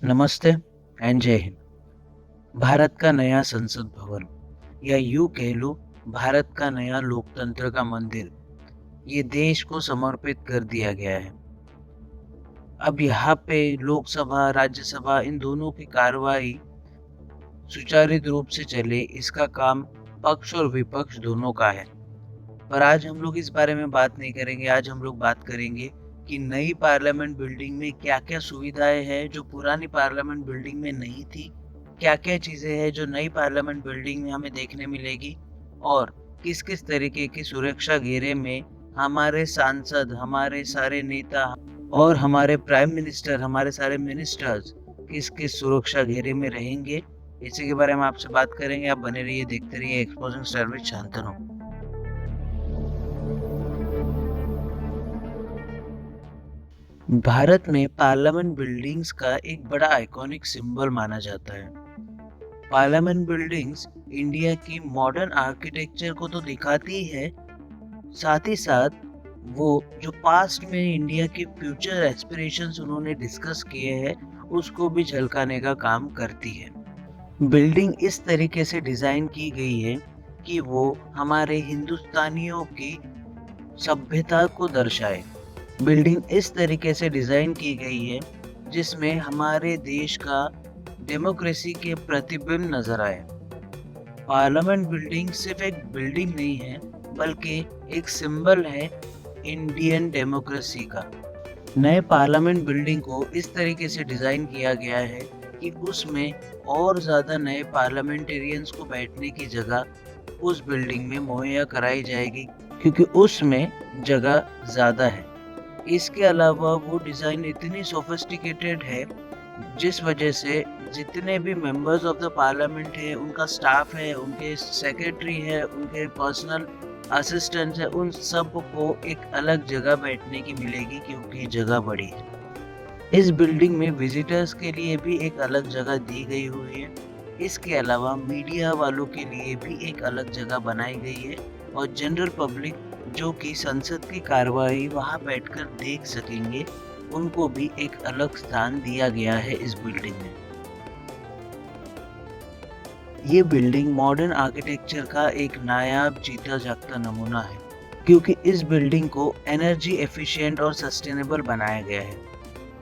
नमस्ते एंड जय हिंद। भारत का नया संसद भवन या यूं कह लो भारत का नया लोकतंत्र का मंदिर ये देश को समर्पित कर दिया गया है। अब यहाँ पे लोकसभा राज्यसभा इन दोनों की कार्रवाई सुचारू रूप से चले इसका काम पक्ष और विपक्ष दोनों का है। पर आज हम लोग इस बारे में बात नहीं करेंगे। आज हम लोग बात करेंगे कि नई पार्लियामेंट बिल्डिंग में क्या-क्या सुविधाएं हैं जो पुरानी पार्लियामेंट बिल्डिंग में नहीं थी, क्या-क्या चीजें हैं जो नई पार्लियामेंट बिल्डिंग में हमें देखने मिलेगी और किस-किस तरीके की सुरक्षा घेरे में हमारे सांसद, हमारे सारे नेता और हमारे प्राइम मिनिस्टर, हमारे सारे मिनिस्टर्स किस-किस सुरक्षा घेरे में रहेंगे, इसी के बारे में आपसे बात करेंगे। आप बने रहिए, देखते रहिए exposing star with Shantanu. Bharat में पार्लियामेंट बिल्डिंग्स का एक बड़ा आइकॉनिक सिंबल माना जाता है। पार्लियामेंट बिल्डिंग्स इंडिया की मॉडर्न आर्किटेक्चर को तो दिखाती है, साथ ही साथ वो जो पास्ट में इंडिया के फ्यूचर एस्पिरेशंस उन्होंने डिस्कस किए हैं उसको भी झलकाने का काम करती है। बिल्डिंग इस तरीके से डिजाइन की गई है कि वो हमारे हिंदुस्तानियों की सभ्यता को दर्शाए। बिल्डिंग इस तरीके से डिजाइन की गई है जिसमें हमारे देश का डेमोक्रेसी के प्रतिबिंब नजर आए। पार्लियामेंट बिल्डिंग सिर्फ एक बिल्डिंग नहीं है बल्कि एक सिंबल है इंडियन डेमोक्रेसी का। नए पार्लियामेंट बिल्डिंग को इस तरीके से डिजाइन किया गया है कि उसमें और ज्यादा नए पार्लियामेंटेरियंस को बैठने की जगह उस बिल्डिंग में मुहैया कराई जाएगी क्योंकि उसमें जगह ज्यादा है। इसके अलावा वो डिज़ाइन इतनी सोफिस्टिकेटेड है जिस वजह से जितने भी मेंबर्स ऑफ द पार्लियामेंट है, उनका स्टाफ है, उनके सेक्रेटरी है, उनके पर्सनल असिस्टेंट्स है, उन सब को एक अलग जगह बैठने की मिलेगी क्योंकि जगह बड़ी है। इस बिल्डिंग में विजिटर्स के लिए भी एक अलग जगह दी गई हुई है। इसके अलावा मीडिया वालों के लिए भी एक अलग जगह बनाई गई है और जनरल पब्लिक जो कि संसद की कार्रवाई वहां बैठकर देख सकेंगे उनको भी एक अलग स्थान दिया गया है इस बिल्डिंग में। ये बिल्डिंग मॉडर्न आर्किटेक्चर का एक नायाब जीता जागता नमूना है क्योंकि इस बिल्डिंग को एनर्जी एफिशिएंट और सस्टेनेबल बनाया गया है।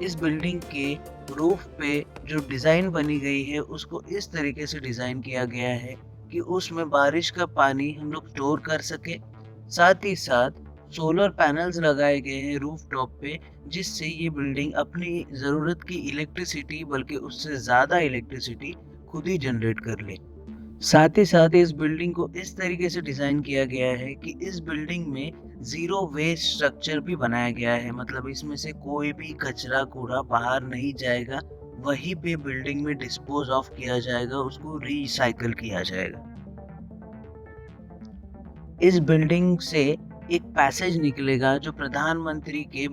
इस बिल्डिंग के रूफ पे जो डिजाइन बनी गई है उसको इस तरीके से डिजाइन किया गया है कि उसमें बारिश का पानी हम लोग स्टोर कर सके। साथ ही साथ सोलर पैनल्स लगाए गए हैं रूफ टॉप पे जिससे ये बिल्डिंग अपनी ज़रूरत की इलेक्ट्रिसिटी बल्कि उससे ज़्यादा इलेक्ट्रिसिटी खुद ही जनरेट कर ले। साथ ही साथ इस बिल्डिंग को इस तरीके से डिज़ाइन किया गया है कि इस बिल्डिंग में ज़ीरो वेस्ट स्ट्रक्चर भी बनाया गया है। मतलब इसमें से कोई भी कचरा कूड़ा बाहर नहीं जाएगा, वहीं पे बिल्डिंग में डिस्पोज ऑफ किया जाएगा, उसको रिसाइकल किया जाएगा। इस बिल्डिंग से एक पैसेज निकलेगा जो प्रधानमंत्री के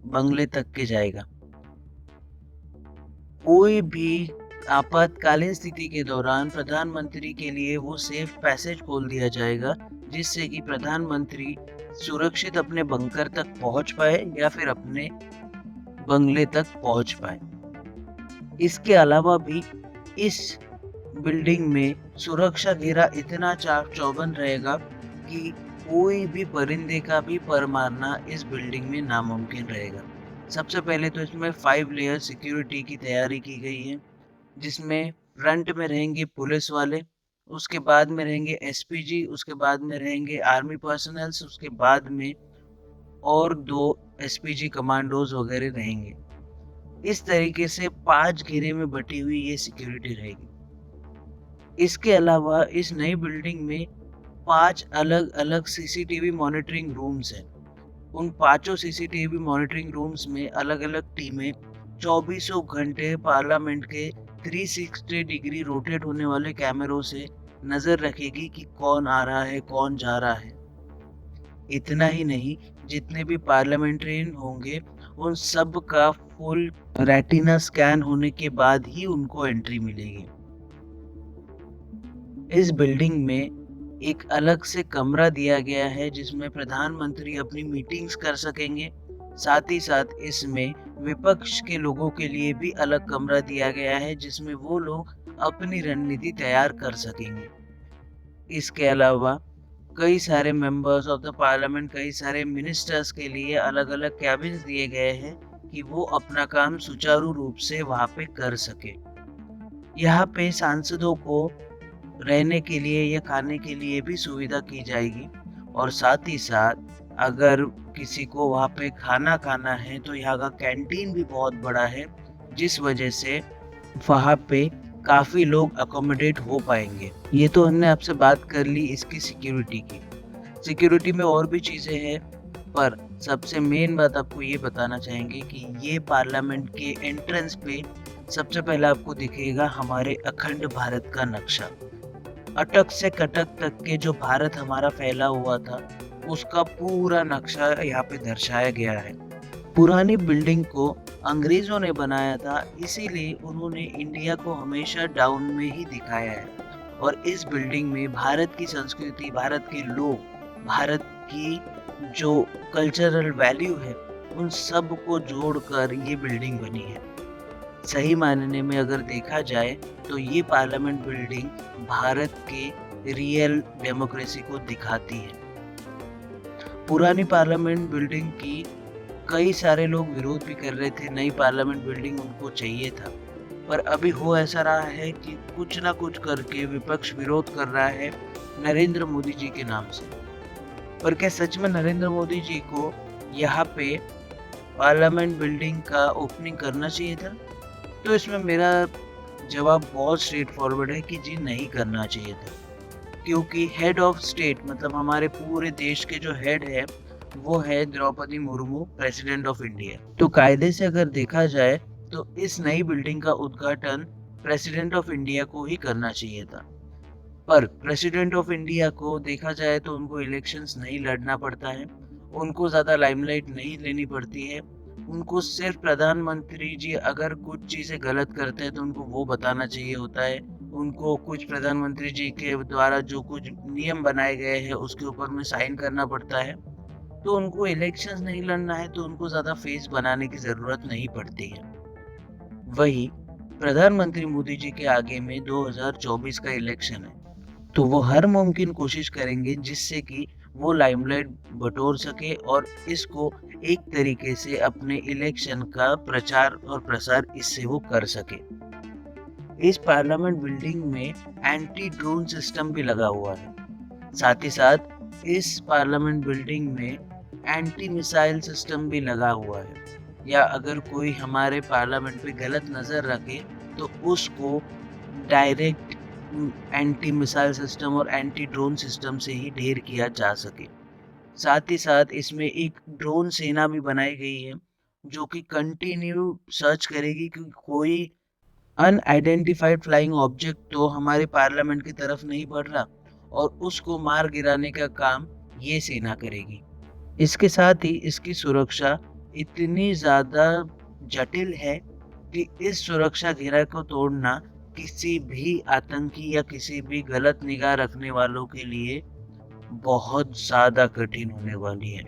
बंगले तक के जाएगा। कोई भी आपातकालीन स्थिति के दौरान प्रधानमंत्री के लिए वो सेफ पैसेज खोल दिया जाएगा जिससे कि प्रधानमंत्री सुरक्षित अपने बंकर तक पहुंच पाए या फिर अपने बंगले तक पहुंच पाए। इसके अलावा भी इस बिल्डिंग में सुरक्षा घेरा इतना चाक चौबंद रहेगा कि कोई भी परिंदे का भी पर मारना इस बिल्डिंग में नामुमकिन रहेगा। सबसे पहले तो इसमें 5 लेयर सिक्योरिटी की तैयारी की गई है जिसमें फ्रंट में रहेंगे पुलिस वाले, उसके बाद में रहेंगे एसपीजी, उसके बाद में रहेंगे आर्मी पर्सनल्स, उसके बाद में और 2 एसपीजी कमांडोज वगैरह रहेंगे। इस तरीके से 5 घेरे में बटी हुई ये सिक्योरिटी रहेगी। इसके अलावा इस नई बिल्डिंग में 5 अलग अलग सीसीटीवी मॉनिटरिंग रूम्स हैं। उन पांचों सीसीटीवी मॉनिटरिंग रूम्स में अलग अलग टीमें 24 घंटे पार्लियामेंट के 360 डिग्री रोटेट होने वाले कैमरों से नजर रखेगी कि कौन आ रहा है, कौन जा रहा है। इतना ही नहीं, जितने भी पार्लियामेंटेरियन होंगे उन सब का फुल रेटिना स्कैन होने के बाद ही उनको एंट्री मिलेगी। इस बिल्डिंग में एक अलग से कमरा दिया गया है जिसमें प्रधानमंत्री अपनी मीटिंग्स कर सकेंगे। साथ ही साथ इसमें विपक्ष के लोगों के लिए भी अलग कमरा दिया गया है जिसमें वो लोग अपनी रणनीति तैयार कर सकेंगे। इसके अलावा कई सारे मेंबर्स ऑफ द पार्लियामेंट, कई सारे मिनिस्टर्स के लिए अलग-अलग कैबिन्स दिए गए हैं कि वो अपना काम सुचारू रूप से वहाँ पे कर सके। यहाँ पे सांसदों को रहने के लिए या खाने के लिए भी सुविधा की जाएगी और साथ ही साथ अगर किसी को वहाँ पे खाना खाना है तो यहाँ का कैंटीन भी बहुत बड़ा है, जिस वजह से वहाँ पे काफ़ी लोग अकोमोडेट हो पाएंगे। ये तो हमने आपसे बात कर ली इसकी सिक्योरिटी की। सिक्योरिटी में और भी चीज़ें हैं, पर सबसे मेन बात आपको ये बताना चाहेंगे कि ये पार्लियामेंट के एंट्रेंस पे सबसे पहले आपको दिखेगा हमारे अखंड भारत का नक्शा। अटक से कटक तक के जो भारत हमारा फैला हुआ था, उसका पूरा नक्शा यहाँ पे दर्शाया गया है। पुरानी बिल्डिंग को अंग्रेजों ने बनाया था, इसीलिए उन्होंने इंडिया को हमेशा डाउन में ही दिखाया है और इस बिल्डिंग में भारत की संस्कृति, भारत के लोग, भारत की जो कल्चरल वैल्यू है, उन सब को जोड़कर ये बिल्डिंग बनी है। सही मायने में अगर देखा जाए तो ये पार्लियामेंट बिल्डिंग भारत के रियल डेमोक्रेसी को दिखाती है। पुरानी पार्लियामेंट बिल्डिंग की कई सारे लोग विरोध भी कर रहे थे, नई पार्लियामेंट बिल्डिंग उनको चाहिए था, पर अभी हो ऐसा रहा है कि कुछ ना कुछ करके विपक्ष विरोध कर रहा है नरेंद्र मोदी जी के नाम से। पर क्या सच में नरेंद्र मोदी जी को यहाँ पे पार्लियामेंट बिल्डिंग का ओपनिंग करना चाहिए था? तो इसमें मेरा जवाब बहुत स्ट्रेट फॉरवर्ड है कि जी नहीं करना चाहिए था, क्योंकि हेड ऑफ स्टेट मतलब हमारे पूरे देश के जो हेड है वो है Draupadi Murmu, president of India. तो कायदे से अगर देखा जाए तो इस नई बिल्डिंग का उद्घाटन प्रेसिडेंट ऑफ इंडिया को ही करना चाहिए था। पर प्रेसिडेंट ऑफ इंडिया को देखा जाए तो उनको इलेक्शंस नहीं लड़ना पड़ता है, उनको ज़्यादा लाइमलाइट नहीं लेनी पड़ती है। उनको सिर्फ प्रधानमंत्री जी अगर कुछ चीज़ें गलत करते हैं तो उनको वो बताना चाहिए होता है। उनको कुछ प्रधानमंत्री जी के द्वारा जो कुछ नियम बनाए गए हैं उसके ऊपर में साइन करना पड़ता है। तो उनको इलेक्शंस नहीं लड़ना है तो उनको ज़्यादा फेस बनाने की ज़रूरत नहीं पड़ती है। वही प्रधानमंत्री मोदी जी के आगे में 2024 का इलेक्शन है, तो वो हर मुमकिन कोशिश करेंगे जिससे कि वो लाइमलाइट बटोर सके और इसको एक तरीके से अपने इलेक्शन का प्रचार और प्रसार इससे वो कर सके। इस पार्लियामेंट बिल्डिंग में एंटी ड्रोन सिस्टम भी लगा हुआ है। साथ ही साथ इस पार्लियामेंट बिल्डिंग में एंटी मिसाइल सिस्टम भी लगा हुआ है, या अगर कोई हमारे पार्लियामेंट पे गलत नज़र रखे तो उसको डायरेक्ट एंटी मिसाइल सिस्टम और एंटी ड्रोन सिस्टम से ही ढेर किया जा सके। साथ ही साथ इसमें एक ड्रोन सेना भी बनाई गई है जो कि कंटिन्यू सर्च करेगी कि कोई अनआइडेंटिफाइड फ्लाइंग ऑब्जेक्ट तो हमारे पार्लियामेंट की तरफ नहीं बढ़ रहा, और उसको मार गिराने का काम ये सेना करेगी। इसके साथ ही इसकी सुरक्षा इतनी ज़्यादा जटिल है कि इस सुरक्षा घेरा को तोड़ना किसी भी आतंकी या किसी भी गलत निगाह रखने वालों के लिए बहुत ज़्यादा कठिन होने वाली है।